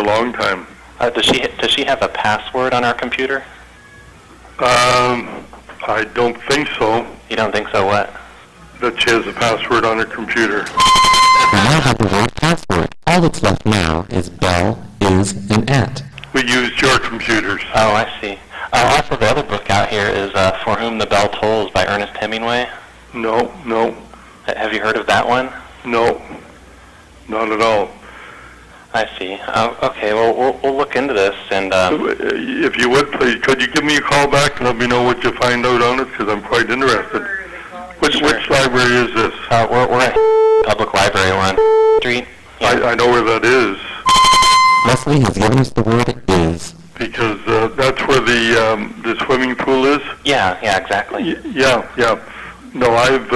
a long time. Does she have a password on our computer? I don't think so. You don't think so? What? That she has a password on her computer. We now have the word password. All that's left now is bell, is, and at. We used your computers. Oh, I see. Also, the other book out here is For Whom the Bell Tolls by Ernest Hemingway. No. Have you heard of that one? No, not at all. I see. Okay, well, we'll look into this, and... if you would, please, could you give me a call back and let me know what you find out on it, because I'm quite interested. Which library is this? We're at Public Library on Street. Yeah. I know where that is. Leslie has given us the word is. Because that's where the swimming pool is? Yeah, exactly. Yeah. No, I've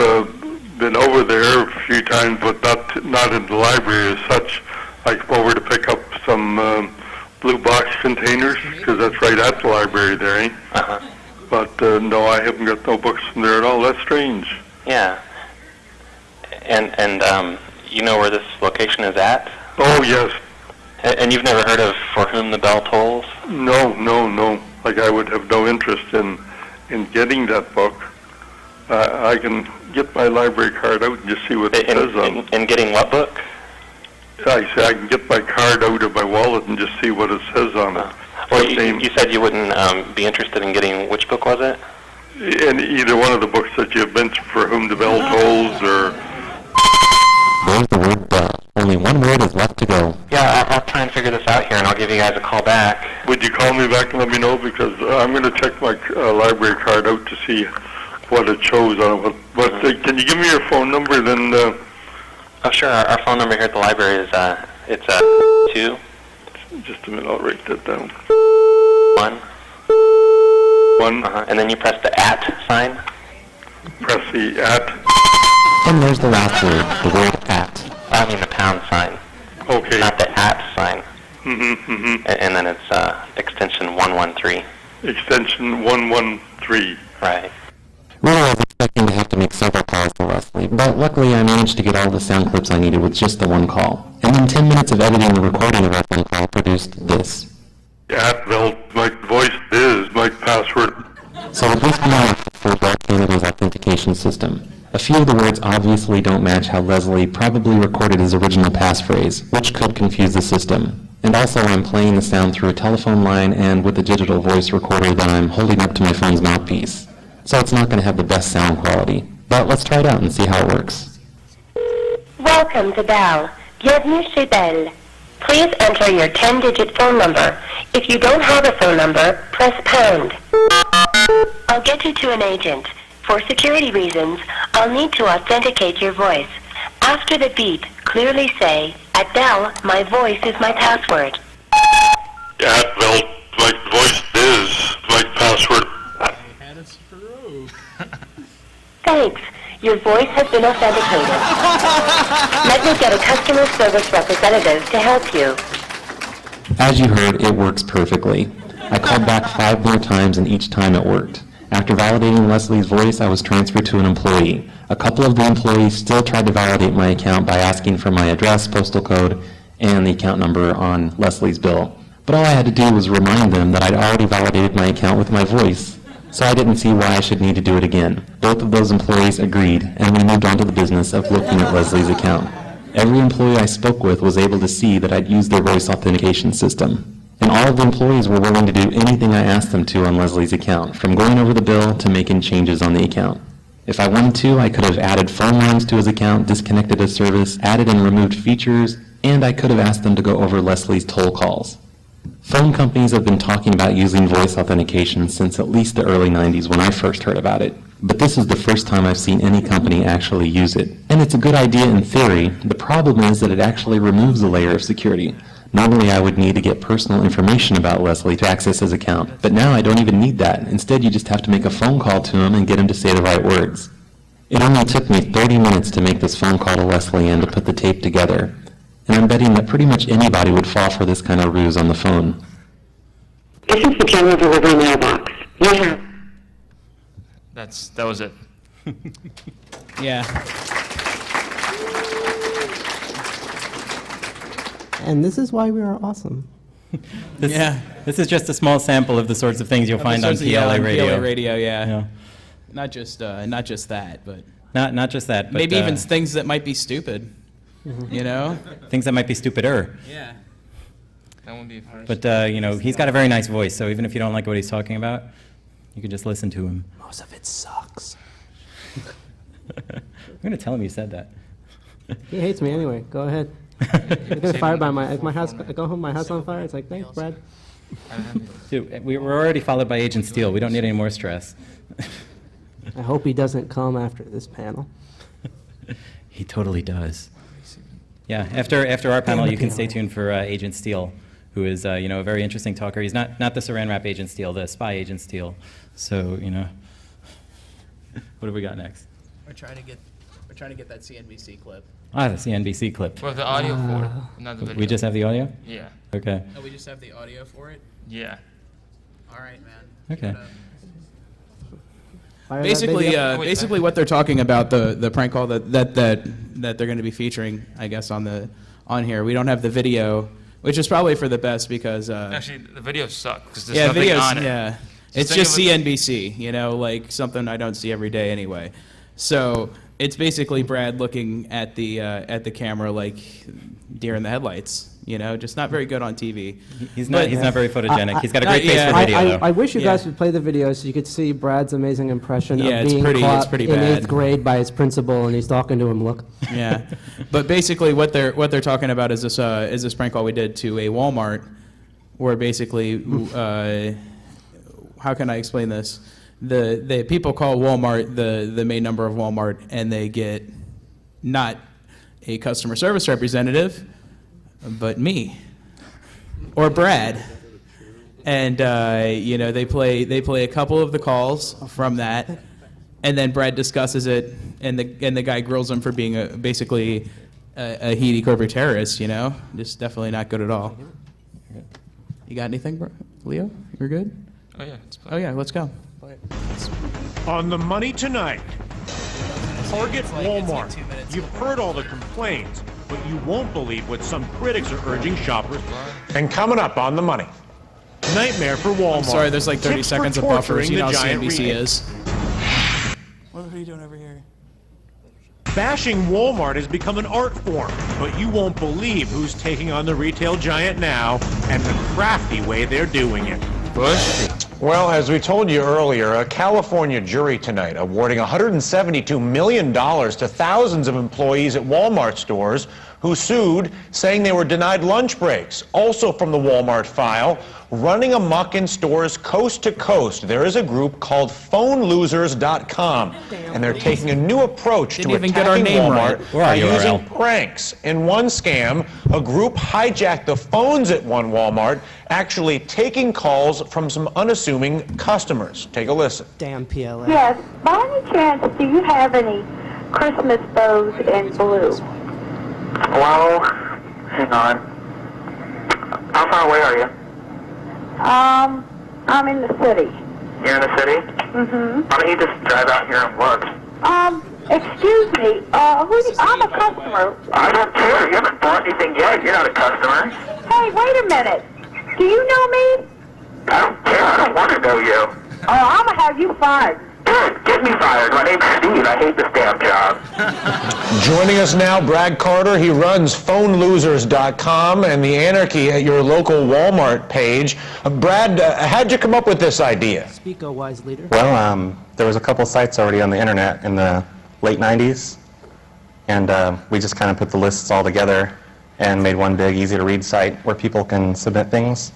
been over there a few times, but not in the library as such. I come over to pick up some blue box containers, because that's right at the library there, eh? Uh-huh. But no, I haven't got no books from there at all. That's strange. Yeah. And you know where this location is at? Oh, yes. And you've never heard of For Whom the Bell Tolls? No. Like, I would have no interest in getting that book. I can get my library card out and just see what it says on it. In getting what book? I say I can get my card out of my wallet and just see what it says on it. Well, you said you wouldn't be interested in getting, which book was it? In either one of the books that you've mentioned, For Whom the Bell Tolls, or... There's the word bell. Only one word is left to go. Yeah, I'll try and figure this out here, and I'll give you guys a call back. Would you call me back and let me know? Because I'm going to check my library card out to see what it shows on it. But can you give me your phone number, then... Oh, sure. Our phone number here at the library is, it's 2... Just a minute, I'll write that down. 1. And then you press the @ sign. Press the @ And there's the last word, the word at. I mean the pound sign. Okay. Not the @ sign. And then it's extension 113. Extension 113. Right. Really, I was expecting to have to make several calls to Leslie, but luckily I managed to get all the sound clips I needed with just the one call. And then 10 minutes of editing and recording of our phone call produced this. Well, my voice is my password. So with this now for Bell Canada's authentication system. A few of the words obviously don't match how Leslie probably recorded his original passphrase, which could confuse the system. And also I'm playing the sound through a telephone line and with a digital voice recorder that I'm holding up to my phone's mouthpiece. So it's not going to have the best sound quality. But let's try it out and see how it works. Welcome to Bell. Bienvenue chez Bell. Please enter your 10-digit phone number. If you don't have a phone number, press pound. I'll get you to an agent. For security reasons, I'll need to authenticate your voice. After the beep, clearly say, "At Bell, my voice is my password." At Bell, my voice is my password. Thanks. Your voice has been authenticated. Let me get a customer service representative to help you. As you heard, it works perfectly. I called back 5 more times and each time it worked. After validating Leslie's voice, I was transferred to an employee. A couple of the employees still tried to validate my account by asking for my address, postal code, and the account number on Leslie's bill. But all I had to do was remind them that I'd already validated my account with my voice. So I didn't see why I should need to do it again. Both of those employees agreed, and we moved on to the business of looking at Leslie's account. Every employee I spoke with was able to see that I'd used their voice authentication system. And all of the employees were willing to do anything I asked them to on Leslie's account, from going over the bill to making changes on the account. If I wanted to, I could have added phone lines to his account, disconnected his service, added and removed features, and I could have asked them to go over Leslie's toll calls. Phone companies have been talking about using voice authentication since at least the early 90s when I first heard about it. But this is the first time I've seen any company actually use it. And it's a good idea in theory. The problem is that it actually removes a layer of security. Normally I would need to get personal information about Leslie to access his account, but now I don't even need that. Instead, you just have to make a phone call to him and get him to say the right words. It only took me 30 minutes to make this phone call to Leslie and to put the tape together. And I'm betting that pretty much anybody would fall for this kind of ruse on the phone. This is the general delivery mailbox. You have... That was it. Yeah. And this is why we are awesome. This is just a small sample of the sorts of things you'll find on PLA radio. PLA radio, yeah. Yeah. Not just that, but Not just that, but maybe even things that might be stupid. You know? things that might be stupider. Yeah. That won't be first. But he's got a very nice voice, so even if you don't like what he's talking about, you can just listen to him. Most of it sucks. I'm gonna tell him you said that. He hates me anyway. Go ahead. I get fired by if my house. I go home, my house on fire. It's like, thanks, Brad. Dude, we're already followed by Agent Steele. We don't need any more stress. I hope he doesn't come after this panel. He totally does. Yeah, after our panel, you can stay tuned for Agent Steele, who is a very interesting talker. He's not the Saran Wrap Agent Steele, the spy Agent Steele. So what have we got next? We're trying to get that CNBC clip. Ah, the CNBC clip. For the audio for it, not the video. We just have the audio? Yeah. Okay. Oh, we just have the audio for it? Yeah. All right, man. Okay. Fire that baby up. Basically what they're talking about, the prank call that they're going to be featuring, I guess, on here. We don't have the video, which is probably for the best because Actually, the videos suck because there's nothing on it. Yeah, Just it's think just of it- CNBC, like something I don't see every day anyway. So it's basically Brad looking at the camera like deer in the headlights. Just not very good on TV. He's not very photogenic. He's got a great face for yeah. video, though. I wish you Yeah. guys would play the video so you could see Brad's amazing impression Yeah, of it's being pretty- caught it's pretty in bad. 8th grade by his principal, and he's talking to him. Look. Yeah, but basically what they're talking about is this prank call we did to a Walmart, where basically, how can I explain this? The people call Walmart the main number of Walmart, and they get not a customer service representative, but me or Brad. And they play a couple of the calls from that, and then Brad discusses it, and the guy grills him for being basically a heedy corporate terrorist. Just definitely not good at all. You got anything, Leo? You're good? Oh yeah. It's Oh yeah, let's go. On the money tonight, Target, Walmart. You've heard all the complaints, but you won't believe what some critics are urging shoppers. And coming up on the money, nightmare for Walmart. I'm sorry, there's like 30 Tips for seconds of buffers. torturing You know the how giant CNBC retail. is. What are you doing over here? Bashing Walmart has become an art form, but you won't believe who's taking on the retail giant now and the crafty way they're doing it. Bush. Well, as we told you earlier, a California jury tonight awarding $172 million to thousands of employees at Walmart stores who sued, saying they were denied lunch breaks. Also from the Walmart file, running amok in stores coast to coast. There is a group called PhoneLosers.com, and they're taking a new approach Didn't to even get our attacking name Walmart right. Where are by you, using URL? pranks. In one scam, a group hijacked the phones at one Walmart, actually taking calls from some unassuming customers. Take a listen. Damn PLA. Yes, by any chance, do you have any Christmas bows in blue? Well, hang on. How far away are you? I'm in the city. You're in the city? Mm-hmm. Why don't you just drive out here and look? Excuse me, I'm a customer. I don't care. You haven't bought anything yet. You're not a customer. Hey, wait a minute. Do you know me? I don't care. I don't want to know you. Oh, I'm gonna have you fired. Good. Get me fired. My name's Steve. I hate this damn job. Joining us now, Brad Carter. He runs PhoneLosers.com and the anarchy at your local Walmart page. Brad, how'd you come up with this idea? Speak, O wise leader. Well, there was a couple sites already on the internet in the late 90s, and we just kind of put the lists all together and made one big, easy-to-read site where people can submit things.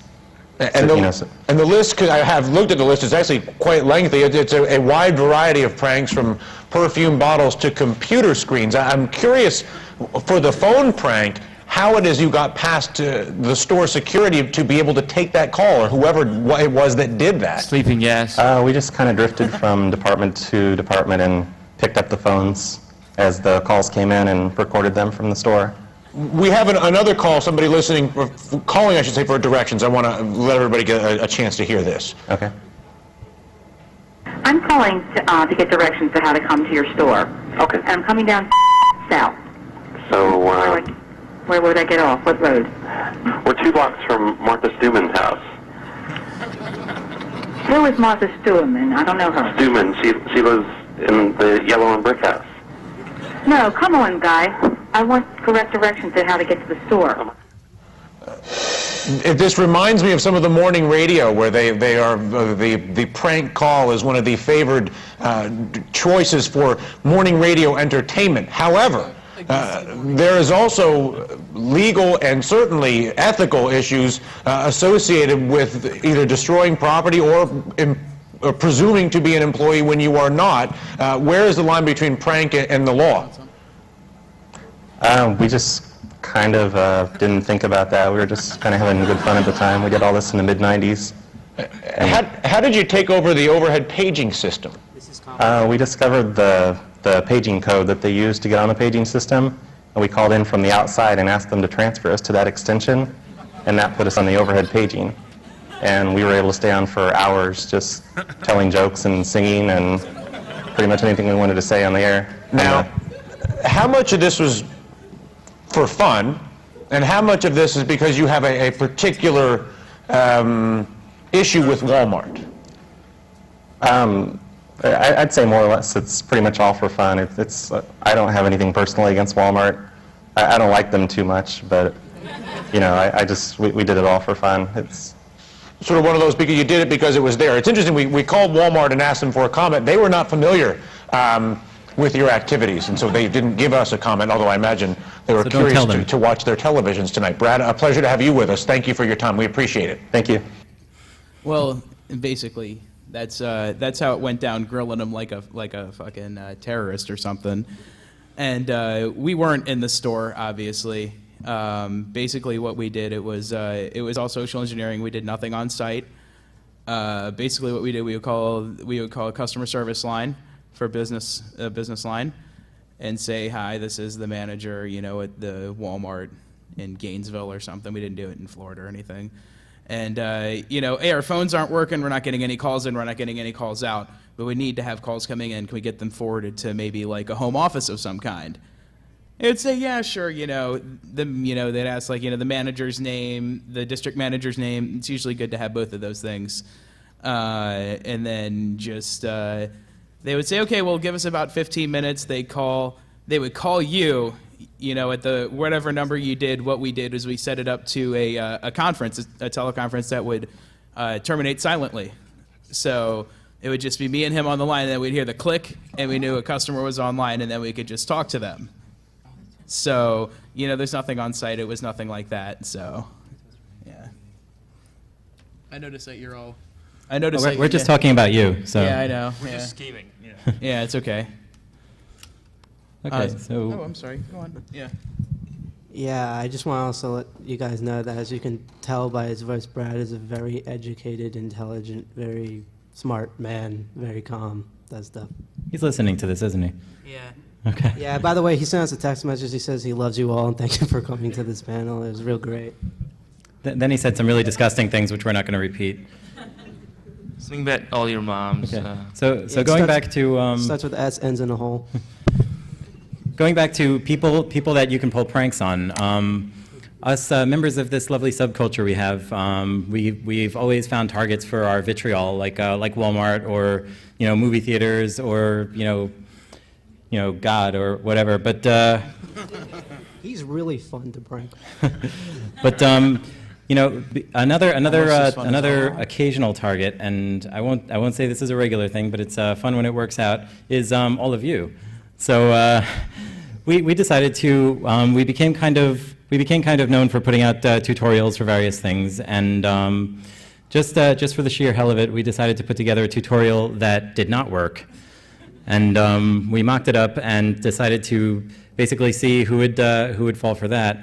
And the list, because I have looked at the list, is actually quite lengthy. It's a wide variety of pranks, from perfume bottles to computer screens. I'm curious, for the phone prank, how it is you got past the store security to be able to take that call, or whoever it was that did that. Sleeping gas. We just kind of drifted from department to department and picked up the phones as the calls came in and recorded them from the store. We have another call, somebody listening, calling, I should say, for directions. I want to let everybody get a chance to hear this. Okay. I'm calling to get directions to how to come to your store. Okay. And I'm coming down south. So, Where would I get off? What road? We're 2 blocks from Martha Stuman's house. Who is Martha Stuman? I don't know her. Stuman, she lives in the yellow and brick house. No, come on, guy. I want correct directions to how to get to the store. This reminds me of some of the morning radio where they are the prank call is one of the favored choices for morning radio entertainment. However, there is also legal and certainly ethical issues associated with either destroying property or presuming to be an employee when you are not. Where is the line between prank and the law? We just kind of didn't think about that. We were just kind of having good fun at the time. We did all this in the mid-90s. How did you take over the overhead paging system? We discovered the paging code that they used to get on the paging system, and we called in from the outside and asked them to transfer us to that extension, and that put us on the overhead paging. And we were able to stay on for hours just telling jokes and singing and pretty much anything we wanted to say on the air. Now, how much of this was for fun, and how much of this is because you have a particular issue with Walmart? I'd say more or less it's pretty much all for fun. I don't have anything personally against Walmart. I don't like them too much, but you know, we did it all for fun. It's sort of one of those, because you did it because it was there. It's interesting, we called Walmart and asked them for a comment. They were not familiar with your activities, and so they didn't give us a comment, although I imagine they were curious to watch their televisions tonight. Brad, a pleasure to have you with us. Thank you for your time. We appreciate it. Thank you. Well, basically, that's how it went down, grilling him like a fucking terrorist or something. And we weren't in the store, obviously. Basically, what we did, it was all social engineering. We did nothing on site. Basically, what we did, we would call a customer service line for business line, and say, hi, this is the manager, you know, at the Walmart in Gainesville or something. We didn't do it in Florida or anything. And, you know, hey, our phones aren't working, we're not getting any calls in, we're not getting any calls out, but we need to have calls coming in. Can we get them forwarded to maybe like a home office of some kind? It'd say, yeah, sure, you know, they'd ask, like, you know, the manager's name, the district manager's name. It's usually good to have both of those things. And then just, they would say, okay, well, give us about 15 minutes. They would call you, you know, at the whatever number you did. What we did is we set it up to a conference, a teleconference that would terminate silently. So it would just be me and him on the line, and then we'd hear the click, and we knew a customer was online, and then we could just talk to them. So, you know, there's nothing on site. It was nothing like that. So, yeah. I noticed that you're all... We're just talking about you, so... Yeah, I know. We're yeah. just scheming. Yeah. Yeah, it's okay. Okay, so... Oh, I'm sorry. Go on. Yeah. Yeah, I just want to also let you guys know that, as you can tell by his voice, Brad is a very educated, intelligent, very smart man, very calm, that stuff. He's listening to this, isn't he? Yeah. Okay. Yeah, by the way, he sent us a text message. He says he loves you all and thank you for coming to this panel. It was real great. Then he said some really disgusting things, which we're not going to repeat. Swing bet all your moms. Okay. So going back to... starts with S, ends in a hole. Going back to people that you can pull pranks on. Us members of this lovely subculture we have, we've always found targets for our vitriol, like Walmart or, you know, movie theaters or, you know, God or whatever. But he's really fun to prank. But you know, another occasional target, and I won't say this is a regular thing, but it's fun when it works out, is all of you. So we decided to we became kind of known for putting out tutorials for various things, and just for the sheer hell of it, we decided to put together a tutorial that did not work, and we mocked it up and decided to basically see who would fall for that.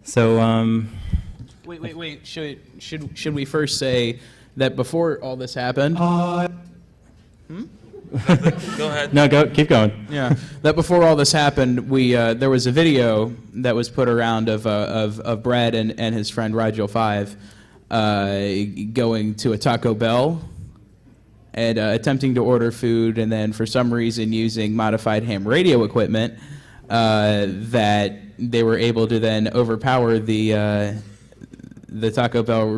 So. Wait. Should we first say that before all this happened? Go ahead. No, keep going. Yeah, that before all this happened, there was a video that was put around of Brad and his friend Rigel 5 going to a Taco Bell and attempting to order food, and then for some reason using modified ham radio equipment that they were able to then overpower the the Taco Bell radio